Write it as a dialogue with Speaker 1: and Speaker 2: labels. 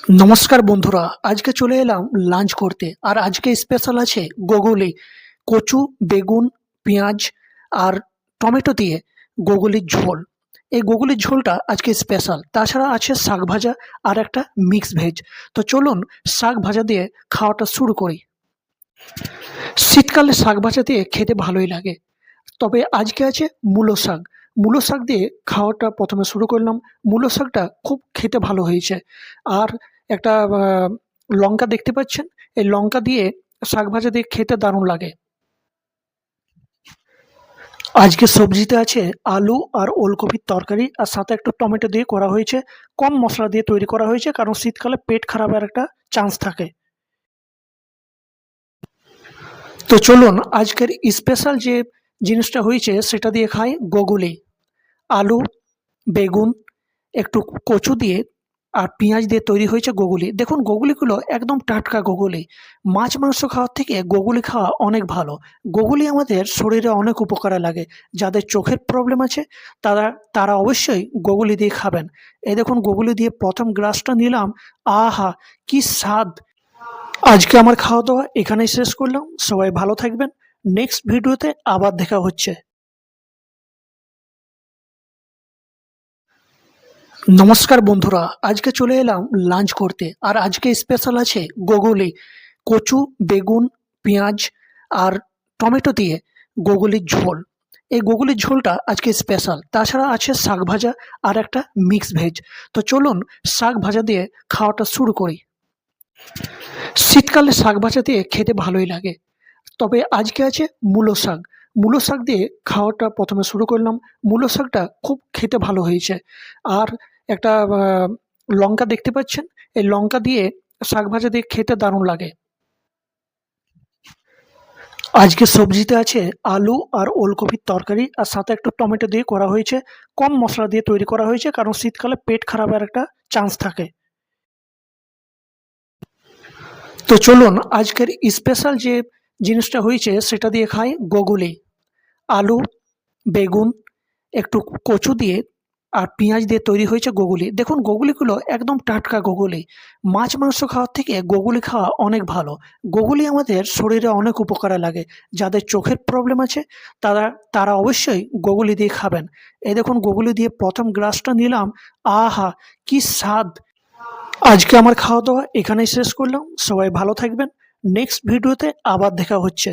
Speaker 1: নমস্কার বন্ধুরা, আজকে চলে এলাম লাঞ্চ করতে। আর আজকে স্পেশাল আছে গোগলি, কচু, বেগুন, পেঁয়াজ আর টমেটো দিয়ে গোগলির ঝোল। এই গোগলির ঝোলটা আজকে স্পেশাল। তাছাড়া আছে শাক ভাজা আর একটা মিক্স ভেজ। তো চলুন শাক ভাজা দিয়ে খাওয়াটা শুরু করি। শীতকালে শাক ভাজা দিয়ে খেতে ভালোই লাগে, তবে আজকে আছে মূলো শাক। মূলো শাক দিয়ে খাওয়াটা প্রথমে শুরু করলাম। মূলো শাকটা খুব খেতে ভালো হয়েছে। আর একটা লঙ্কা দেখতে পাচ্ছেন, এই লঙ্কা দিয়ে শাক ভাজা দিয়ে খেতে দারুণ লাগে। আজকে সবজিতে আছে আলু আর ওলকপির তরকারি, আর সাথে একটু টমেটো দিয়ে করা হয়েছে। কম মশলা দিয়ে তৈরি করা হয়েছে, কারণ শীতকালে পেট খারাপের একটা চান্স থাকে। তো চলুন আজকের স্পেশাল যে জিনিসটা হয়েছে সেটা দিয়ে খাই গোগলি। আলু, বেগুন, একটু কচু দিয়ে আর পেঁয়াজ দিয়ে তৈরি হয়েছে গোগলি। দেখুন গোগলিগুলো একদম টাটকা গোগলি। মাছ মাংস খাওয়ার থেকে গোগলি খাওয়া অনেক ভালো। গোগলি আমাদের শরীরে অনেক উপকারে লাগে। যাদের চোখের প্রবলেম আছে তারা তারা অবশ্যই গোগলি দিয়ে খাবেন। এই দেখুন গোগলি দিয়ে প্রথম গ্লাসটা নিলাম। আহা, কি স্বাদ! আজকে আমার খাওয়া দাওয়া এখানেই শেষ করলাম। সবাই ভালো থাকবেন। নেক্সট ভিডিওতে আবার দেখা হচ্ছে। নমস্কার বন্ধুরা, আজকে চলে এলাম লাঞ্চ করতে। আর আজকে স্পেশাল আছে গোগলি, কচু, বেগুন, পেঁয়াজ আর টমেটো দিয়ে গোগলির ঝোল। এই গোগলির ঝোলটা আজকে স্পেশাল। তাছাড়া আছে শাক ভাজা আর একটা মিক্স ভেজ। তো চলুন শাক ভাজা দিয়ে খাওয়াটা শুরু করি। শীতকালে শাক ভাজা দিয়ে খেতে ভালোই লাগে, তবে আজকে আছে মূলো শাক। মূলো শাক দিয়ে খাওয়াটা প্রথমে শুরু করলাম। মূলো শাকটা খুব খেতে ভালো হয়েছে। আর একটা লঙ্কা দেখতে পাচ্ছেন, এই লঙ্কা দিয়ে শাক ভাজা দিয়ে খেতে দারুণ লাগে। আজকে সবজিতে আছে আলু আর ওলকপির তরকারি, আর সাথে একটু টমেটো দিয়ে করা হয়েছে। কম মশলা দিয়ে তৈরি করা হয়েছে, কারণ শীতকালে পেট খারাপের একটা চান্স থাকে। তো চলুন আজকের স্পেশাল যে জিনিসটা হয়েছে সেটা দিয়ে খাই গোগলি। আলু, বেগুন, একটু কচু দিয়ে আর পেঁয়াজ দিয়ে তৈরি হয়েছে গোগলি। দেখুন গোগলিগুলো একদম টাটকা গোগলি। মাছ মাংস খাওয়ার থেকে গোগলি খাওয়া অনেক ভালো। গোগলি আমাদের শরীরে অনেক উপকারে লাগে। যাদের চোখের প্রবলেম আছে তারা তারা অবশ্যই গোগলি দিয়ে খাবেন। এই দেখুন গোগলি দিয়ে প্রথম গ্লাসটা নিলাম। আহা, কি স্বাদ! আজকে আমার খাওয়া দাওয়া এখানেই শেষ করলাম। সবাই ভালো থাকবেন। নেক্সট ভিডিওতে আবার দেখা হচ্ছে।